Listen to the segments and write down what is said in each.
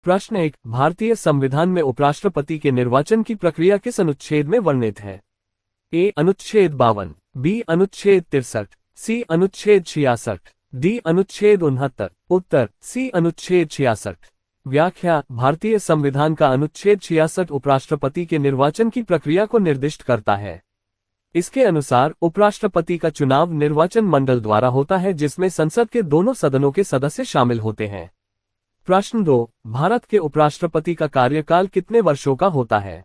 प्रश्न 1, भारतीय संविधान में उपराष्ट्रपति के निर्वाचन की प्रक्रिया किस अनुच्छेद में वर्णित है? ए. अनुच्छेद 52, बी. अनुच्छेद 63, सी. अनुच्छेद 66, डी. अनुच्छेद 69। उत्तर सी. अनुच्छेद 66। व्याख्या: भारतीय संविधान का अनुच्छेद 66 उपराष्ट्रपति के निर्वाचन की प्रक्रिया को निर्दिष्ट करता है। इसके अनुसार उपराष्ट्रपति का चुनाव निर्वाचन मंडल द्वारा होता है, जिसमें संसद के दोनों सदनों के सदस्य शामिल होते हैं। प्रश्न 2, भारत के उपराष्ट्रपति का कार्यकाल कितने वर्षों का होता है?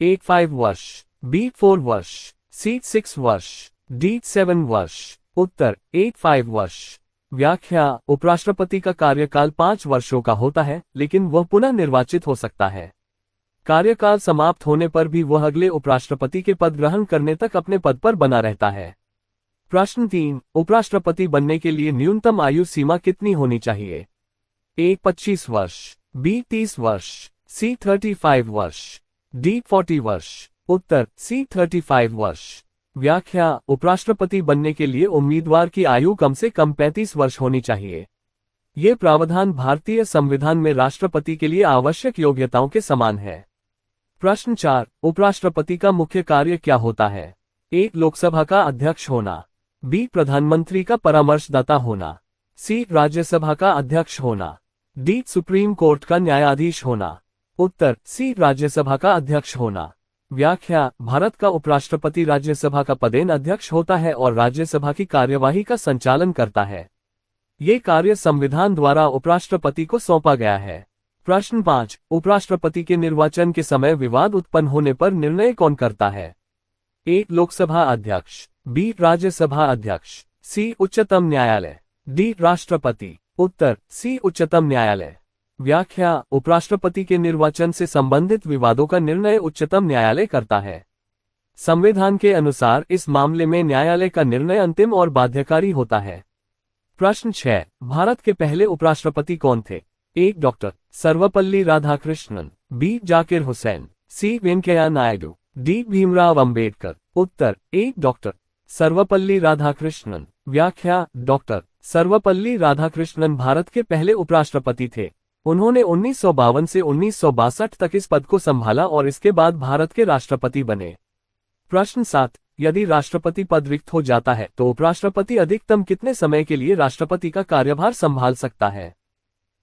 ए. 5 वर्ष, बी. 4 वर्ष, सी. 6 वर्ष, डी. 7 वर्ष। उत्तर ए. 5 वर्ष। व्याख्या: उपराष्ट्रपति का कार्यकाल 5 वर्षों का होता है, लेकिन वह पुनः निर्वाचित हो सकता है। कार्यकाल समाप्त होने पर भी वह अगले उपराष्ट्रपति के पद ग्रहण करने तक अपने पद पर बना रहता है। प्रश्न 3, उपराष्ट्रपति बनने के लिए न्यूनतम आयु सीमा कितनी होनी चाहिए? ए. 25 वर्ष, बी. 30 वर्ष, सी. 35 वर्ष, डी. 40 वर्ष। उत्तर सी. 35 वर्ष। व्याख्या: उपराष्ट्रपति बनने के लिए उम्मीदवार की आयु कम से कम 35 वर्ष होनी चाहिए। ये प्रावधान भारतीय संविधान में राष्ट्रपति के लिए आवश्यक योग्यताओं के समान है। प्रश्न 4, उपराष्ट्रपति का मुख्य कार्य क्या होता है? ए. लोकसभा का अध्यक्ष होना, बी. प्रधानमंत्री का परामर्शदाता होना, सी. राज्यसभा का अध्यक्ष होना, डी. सुप्रीम कोर्ट का न्यायाधीश होना। उत्तर सी. राज्यसभा का अध्यक्ष होना। व्याख्या: भारत का उपराष्ट्रपति राज्यसभा का पदेन अध्यक्ष होता है और राज्यसभा की कार्यवाही का संचालन करता है। ये कार्य संविधान द्वारा उपराष्ट्रपति को सौंपा गया है। प्रश्न 5, उपराष्ट्रपति के निर्वाचन के समय विवाद उत्पन्न होने पर निर्णय कौन करता है? ए. लोकसभा अध्यक्ष, बी. राज्यसभा अध्यक्ष, सी. उच्चतम न्यायालय, डी. राष्ट्रपति। उत्तर सी. उच्चतम न्यायालय। व्याख्या: उपराष्ट्रपति के निर्वाचन से संबंधित विवादों का निर्णय उच्चतम न्यायालय करता है। संविधान के अनुसार इस मामले में न्यायालय का निर्णय अंतिम और बाध्यकारी होता है। प्रश्न 6, भारत के पहले उपराष्ट्रपति कौन थे? A. Doctor Sarvepalli Radhakrishnan, B. Zakir Hussain, C. Venkaiah Naidu, D. Bhimrao Ambedkar. उत्तर ए. डॉक्टर सर्वपल्ली राधाकृष्णन। व्याख्या: डॉक्टर सर्वपल्ली राधाकृष्णन भारत के पहले उपराष्ट्रपति थे। उन्होंने 1952 से 1962 तक इस पद को संभाला और इसके बाद भारत के राष्ट्रपति बने। प्रश्न 7, यदि राष्ट्रपति पद रिक्त हो जाता है तो उपराष्ट्रपति अधिकतम कितने समय के लिए राष्ट्रपति का कार्यभार संभाल सकता है?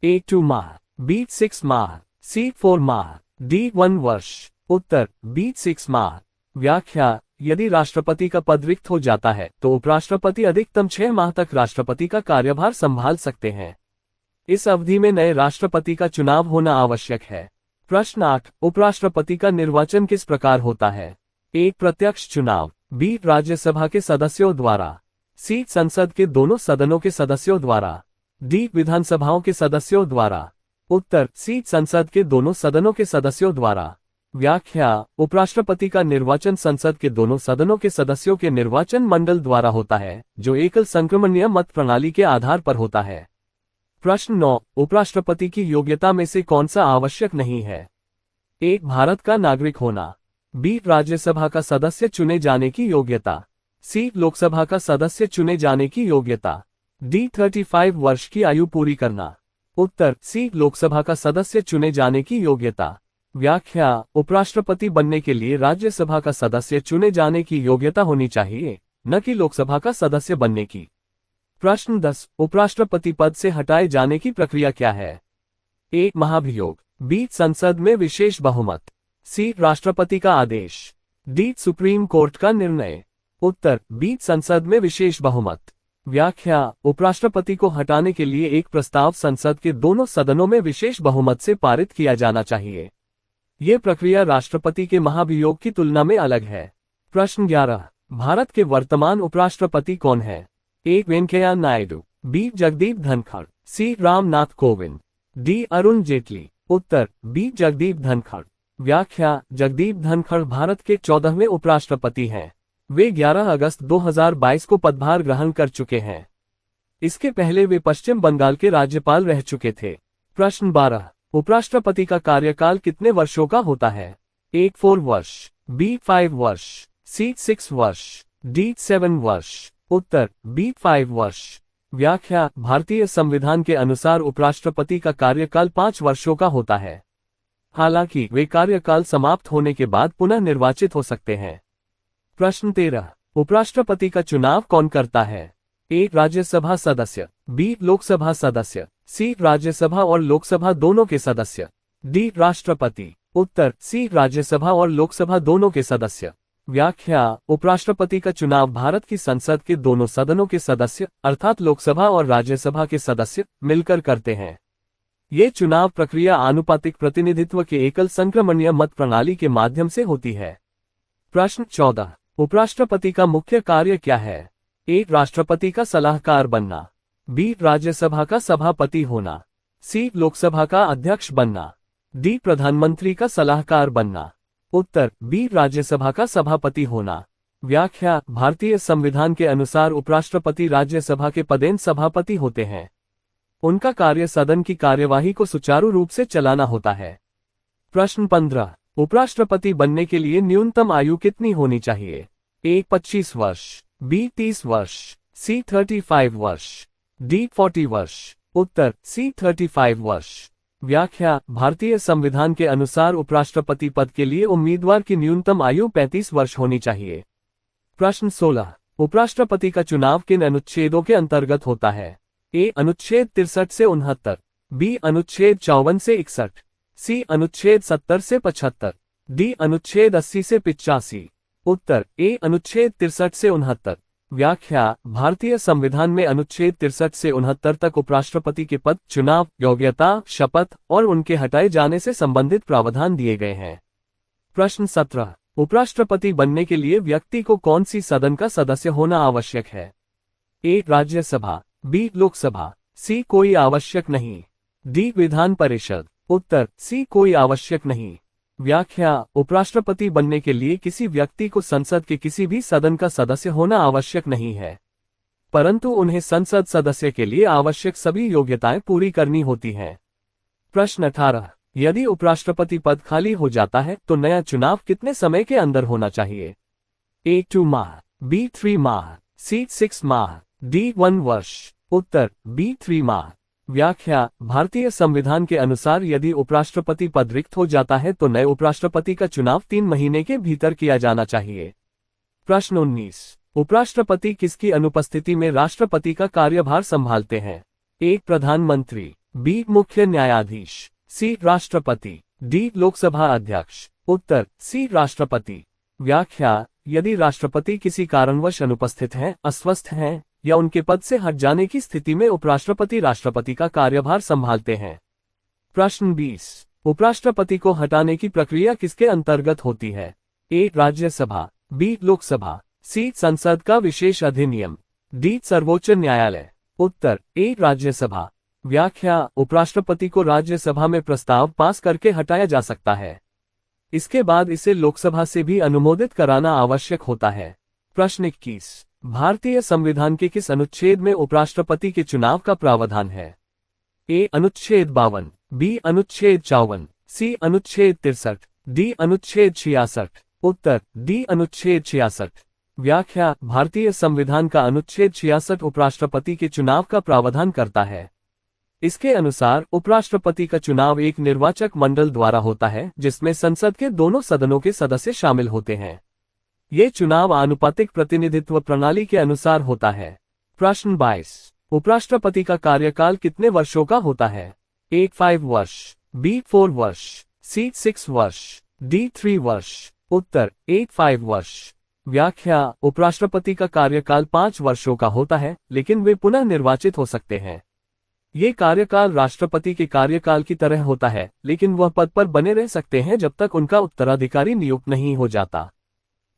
ए. 2 माह, बी. 6 माह, सी. 4 माह, डी. 1 वर्ष। उत्तर बी. 6 माह। व्याख्या: यदि राष्ट्रपति का पद रिक्त हो जाता है तो उपराष्ट्रपति अधिकतम 6 माह तक राष्ट्रपति का कार्यभार संभाल सकते हैं। इस अवधि में नए राष्ट्रपति का चुनाव होना आवश्यक है। प्रश्न 8, उपराष्ट्रपति का निर्वाचन किस प्रकार होता है? ए. प्रत्यक्ष चुनाव, बी. राज्यसभा के सदस्यों द्वारा, सी. संसद के दोनों सदनों के सदस्यों द्वारा, डी. विधानसभाओं के सदस्यों द्वारा। उत्तर सी. संसद के दोनों सदनों के सदस्यों द्वारा। व्याख्या: उपराष्ट्रपति का निर्वाचन संसद के दोनों सदनों के सदस्यों के निर्वाचन मंडल द्वारा होता है, जो एकल संक्रमणीय मत प्रणाली के आधार पर होता है। प्रश्न 9, उपराष्ट्रपति की योग्यता में से कौन सा आवश्यक नहीं है? ए. भारत का नागरिक होना, बी. राज्यसभा का सदस्य चुने जाने की योग्यता, सी. लोकसभा का सदस्य चुने जाने की योग्यता, डी. 35 वर्ष की आयु पूरी करना। उत्तर सी. लोकसभा का सदस्य चुने जाने की योग्यता। व्याख्या: उपराष्ट्रपति बनने के लिए राज्यसभा का सदस्य चुने जाने की योग्यता होनी चाहिए, न कि लोकसभा का सदस्य बनने की। प्रश्न 10, उपराष्ट्रपति पद से हटाए जाने की प्रक्रिया क्या है? ए. महाभियोग, बी. संसद में विशेष बहुमत, सी. राष्ट्रपति का आदेश, डी. सुप्रीम कोर्ट का निर्णय। उत्तर बी. संसद में विशेष बहुमत। व्याख्या: उपराष्ट्रपति को हटाने के लिए एक प्रस्ताव संसद के दोनों सदनों में विशेष बहुमत से पारित किया जाना चाहिए। ये प्रक्रिया राष्ट्रपति के महाभियोग की तुलना में अलग है। प्रश्न 11, भारत के वर्तमान उपराष्ट्रपति कौन है? ए. Venkaiah Naidu, B. Jagdeep Dhankhar, C. Ramnath Kovind, D. Arun Jaitley. उत्तर बी. जगदीप धनखड़। व्याख्या: जगदीप धनखड़ भारत के 14वें उपराष्ट्रपति हैं। वे 11 अगस्त 2022 को पदभार ग्रहण कर चुके हैं। इसके पहले वे पश्चिम बंगाल के राज्यपाल रह चुके थे। प्रश्न 12, उपराष्ट्रपति का कार्यकाल कितने वर्षों का होता है? ए. 4 वर्ष, बी. 5 वर्ष, सी. 6 वर्ष, डी. 7 वर्ष। उत्तर बी. 5 वर्ष। व्याख्या: भारतीय संविधान के अनुसार उपराष्ट्रपति का कार्यकाल 5 वर्षों का होता है। हालांकि वे कार्यकाल समाप्त होने के बाद पुनः निर्वाचित हो सकते हैं। प्रश्न 13। उपराष्ट्रपति का चुनाव कौन करता है? ए. राज्यसभा सदस्य, बी. लोकसभा सदस्य, सी. राज्यसभा और लोकसभा दोनों के सदस्य, डी. राष्ट्रपति। उत्तर: सी. राज्यसभा और लोकसभा दोनों के सदस्य। व्याख्या: उपराष्ट्रपति का चुनाव भारत की संसद के दोनों सदनों के सदस्य अर्थात लोकसभा और राज्यसभा के सदस्य मिलकर करते हैं। ये चुनाव प्रक्रिया आनुपातिक प्रतिनिधित्व के एकल संक्रमणीय मत प्रणाली के माध्यम से होती है। प्रश्न 14। उपराष्ट्रपति का मुख्य कार्य क्या है? ए. राष्ट्रपति का सलाहकार बनना, बी. राज्यसभा का सभापति होना, सी. लोकसभा का अध्यक्ष बनना, डी. प्रधानमंत्री का सलाहकार बनना। उत्तर: बी. राज्यसभा का सभापति होना। व्याख्या: भारतीय संविधान के अनुसार उपराष्ट्रपति राज्यसभा के पदेन सभापति होते हैं। उनका कार्य सदन की कार्यवाही को सुचारू रूप से चलाना होता है। प्रश्न 15। उपराष्ट्रपति बनने के लिए न्यूनतम आयु कितनी होनी चाहिए? ए. 25 वर्ष, बी. 30 वर्ष, सी. 35 वर्ष, डी. 40 वर्ष। उत्तर: सी. 35 वर्ष। व्याख्या: भारतीय संविधान के अनुसार उपराष्ट्रपति पद के लिए उम्मीदवार की न्यूनतम आयु 35 वर्ष होनी चाहिए। प्रश्न 16। उपराष्ट्रपति का चुनाव किन अनुच्छेदों के अंतर्गत होता है? ए. अनुच्छेद 63 से 69, बी. अनुच्छेद 54 से 61, सी. अनुच्छेद 70 से 75, डी. अनुच्छेद 80 से 85। उत्तर: ए. अनुच्छेद 63 से 69। व्याख्या: भारतीय संविधान में अनुच्छेद 63 से 69 तक उपराष्ट्रपति के पद, चुनाव, योग्यता, शपथ और उनके हटाए जाने से संबंधित प्रावधान दिए गए हैं। प्रश्न 17। उपराष्ट्रपति बनने के लिए व्यक्ति को कौन सी सदन का सदस्य होना आवश्यक है? ए. राज्यसभा, बी. लोकसभा, सी. कोई आवश्यक नहीं, डी. विधान परिषद। उत्तर: सी. कोई आवश्यक नहीं। व्याख्या: उपराष्ट्रपति बनने के लिए किसी व्यक्ति को संसद के किसी भी सदन का सदस्य होना आवश्यक नहीं है, परंतु उन्हें संसद सदस्य के लिए आवश्यक सभी योग्यताएं पूरी करनी होती हैं। प्रश्न 18। यदि उपराष्ट्रपति पद खाली हो जाता है तो नया चुनाव कितने समय के अंदर होना चाहिए? ए. 2 माह, बी. 3 माह, सी. 6 माह, डी. 1 वर्ष। उत्तर: बी. 3 माह। व्याख्या: भारतीय संविधान के अनुसार यदि उपराष्ट्रपति पद रिक्त हो जाता है तो नए उपराष्ट्रपति का चुनाव 3 महीने के भीतर किया जाना चाहिए। प्रश्न 19। उपराष्ट्रपति किसकी अनुपस्थिति में राष्ट्रपति का कार्यभार संभालते हैं? ए. प्रधानमंत्री, बी. मुख्य न्यायाधीश, सी. राष्ट्रपति, डी. लोकसभा अध्यक्ष। उत्तर: सी. राष्ट्रपति। व्याख्या: यदि राष्ट्रपति किसी कारणवश अनुपस्थित हैं, अस्वस्थ हैं या उनके पद से हट जाने की स्थिति में उपराष्ट्रपति राष्ट्रपति का कार्यभार संभालते हैं। प्रश्न 20। उपराष्ट्रपति को हटाने की प्रक्रिया किसके अंतर्गत होती है? ए. राज्यसभा, बी. लोकसभा, सी. संसद का विशेष अधिनियम, डी. सर्वोच्च न्यायालय। उत्तर: ए. राज्यसभा। व्याख्या: उपराष्ट्रपति को राज्यसभा में प्रस्ताव पास करके हटाया जा सकता है। इसके बाद इसे लोकसभा से भी अनुमोदित कराना आवश्यक होता है। प्रश्न 21। भारतीय संविधान के किस अनुच्छेद में उपराष्ट्रपति के चुनाव का प्रावधान है? ए. अनुच्छेद 52, बी. अनुच्छेद 54, सी. अनुच्छेद 63, डी. अनुच्छेद 66। उत्तर: डी. अनुच्छेद 66। व्याख्या: भारतीय संविधान का अनुच्छेद 66 उपराष्ट्रपति के चुनाव का प्रावधान करता है। इसके अनुसार उपराष्ट्रपति का चुनाव एक निर्वाचक मंडल द्वारा होता है जिसमें संसद के दोनों सदनों के सदस्य शामिल होते हैं। ये चुनाव आनुपातिक प्रतिनिधित्व प्रणाली के अनुसार होता है। प्रश्न 22। उपराष्ट्रपति का कार्यकाल कितने वर्षों का होता है? ए. 5 वर्ष, बी. 4 वर्ष, सी. 6 वर्ष, डी. 3 वर्ष। उत्तर: ए. 5 वर्ष। व्याख्या: उपराष्ट्रपति का कार्यकाल 5 वर्षों का होता है, लेकिन वे पुनः निर्वाचित हो सकते हैं। ये कार्यकाल राष्ट्रपति के कार्यकाल की तरह होता है, लेकिन वह पद पर बने रह सकते हैं जब तक उनका उत्तराधिकारी नियुक्त नहीं हो जाता।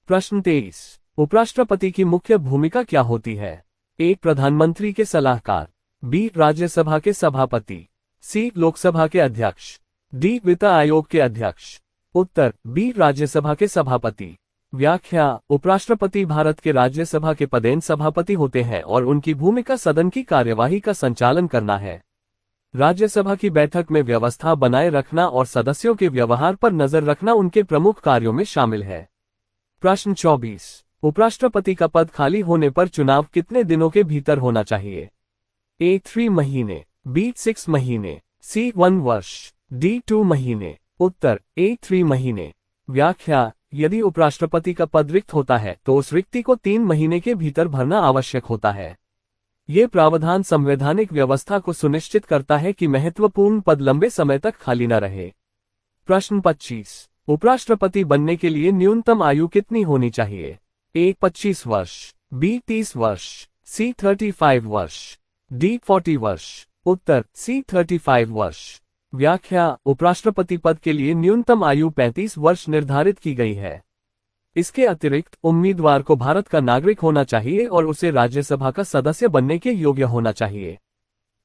प्रश्न 23। उपराष्ट्रपति की मुख्य भूमिका क्या होती है? ए. प्रधानमंत्री के सलाहकार, बी. राज्यसभा के सभापति, सी. लोकसभा के अध्यक्ष, डी. वित्त आयोग के अध्यक्ष। उत्तर: बी. राज्यसभा के सभापति। व्याख्या: उपराष्ट्रपति भारत के राज्यसभा के पदेन सभापति होते हैं और उनकी भूमिका सदन की कार्यवाही का संचालन करना है। राज्यसभा की बैठक में व्यवस्था बनाए रखना और सदस्यों के व्यवहार पर नजर रखना उनके प्रमुख कार्यों में शामिल है। प्रश्न 24। उपराष्ट्रपति का पद खाली होने पर चुनाव कितने दिनों के भीतर होना चाहिए? ए 3 महीने, बी 6 महीने, सी 1 वर्ष, डी 2 महीने। उत्तर ए 3 महीने। व्याख्या, यदि उपराष्ट्रपति का पद रिक्त होता है तो उस रिक्ति को 3 महीने के भीतर भरना आवश्यक होता है। ये प्रावधान संवैधानिक व्यवस्था को सुनिश्चित करता है कि महत्वपूर्ण पद लंबे समय तक खाली न रहे। प्रश्न 25। उपराष्ट्रपति बनने के लिए न्यूनतम आयु कितनी होनी चाहिए? ए 25 वर्ष, बी 30 वर्ष, सी 35 वर्ष, डी 40 वर्ष। उत्तर सी 35 वर्ष। व्याख्या, उपराष्ट्रपति पद के लिए न्यूनतम आयु 35 वर्ष निर्धारित की गई है। इसके अतिरिक्त उम्मीदवार को भारत का नागरिक होना चाहिए और उसे राज्यसभा का सदस्य बनने के योग्य होना चाहिए।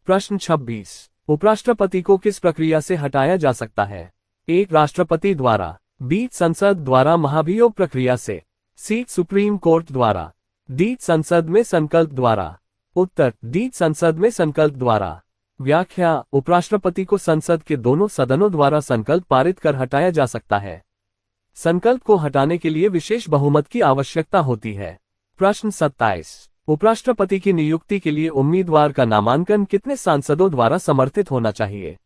प्रश्न 26। उपराष्ट्रपति को किस प्रक्रिया से हटाया जा सकता है? ए राष्ट्रपति द्वारा, बी संसद द्वारा महाभियोग प्रक्रिया से, सी सुप्रीम कोर्ट द्वारा, डी संसद में संकल्प द्वारा। उत्तर डी संसद में संकल्प द्वारा। व्याख्या, उपराष्ट्रपति को संसद के दोनों सदनों द्वारा संकल्प पारित कर हटाया जा सकता है। संकल्प को हटाने के लिए विशेष बहुमत की आवश्यकता होती है। प्रश्न 27। उपराष्ट्रपति की नियुक्ति के लिए उम्मीदवार का नामांकन कितने सांसदों द्वारा समर्थित होना चाहिए?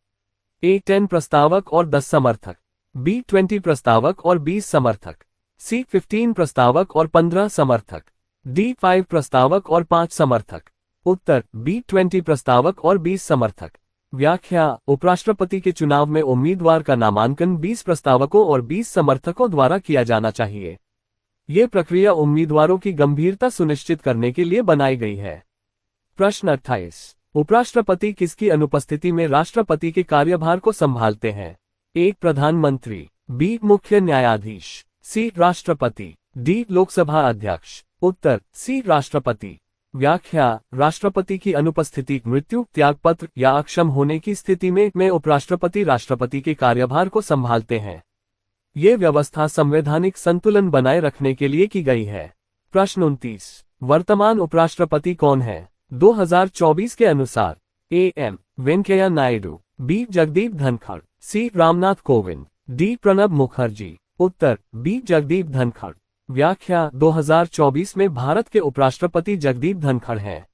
ए 10 प्रस्तावक और 10 समर्थक, बी 20 प्रस्तावक और 20 समर्थक, सी 15 प्रस्तावक और 15 समर्थक, डी 5 प्रस्तावक और 5 समर्थक। उत्तर बी 20 प्रस्तावक और 20 समर्थक। व्याख्या, उपराष्ट्रपति के चुनाव में उम्मीदवार का नामांकन 20 प्रस्तावकों और 20 समर्थकों द्वारा किया जाना चाहिए। ये प्रक्रिया उम्मीदवारों की गंभीरता सुनिश्चित करने के लिए बनाई गई है। प्रश्न 28। उपराष्ट्रपति किसकी अनुपस्थिति में राष्ट्रपति के कार्यभार को संभालते हैं? ए प्रधानमंत्री, बी मुख्य न्यायाधीश, सी राष्ट्रपति, डी लोकसभा अध्यक्ष। उत्तर सी राष्ट्रपति। व्याख्या, राष्ट्रपति की अनुपस्थिति, मृत्यु, त्यागपत्र या अक्षम होने की स्थिति में उपराष्ट्रपति राष्ट्रपति के कार्यभार को संभालते हैं। ये व्यवस्था संवैधानिक संतुलन बनाए रखने के लिए की गई है। प्रश्न 29। वर्तमान उपराष्ट्रपति कौन है? 2024 के अनुसार A M Venkaiah Naidu, B Jagdeep Dhankhar, C Ramnath Kovind, D Pranab Mukherjee. उत्तर बी जगदीप धनखड़। व्याख्या, 2024 में भारत के उपराष्ट्रपति जगदीप धनखड़ हैं।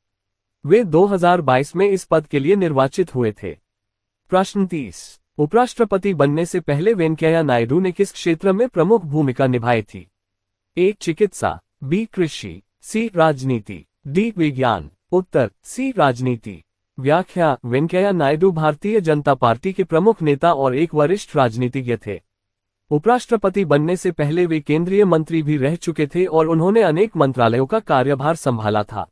वे 2022 में इस पद के लिए निर्वाचित हुए थे। प्रश्न 30। उपराष्ट्रपति बनने से पहले वेंकैया नायडू ने किस क्षेत्र में प्रमुख भूमिका निभाई थी? ए चिकित्सा, बी कृषि, सी राजनीति, डी विज्ञान। उत्तर सी राजनीति। व्याख्या, वेंकैया नायडू भारतीय जनता पार्टी के प्रमुख नेता और एक वरिष्ठ राजनीतिज्ञ थे। उपराष्ट्रपति बनने से पहले वे केंद्रीय मंत्री भी रह चुके थे और उन्होंने अनेक मंत्रालयों का कार्यभार संभाला था।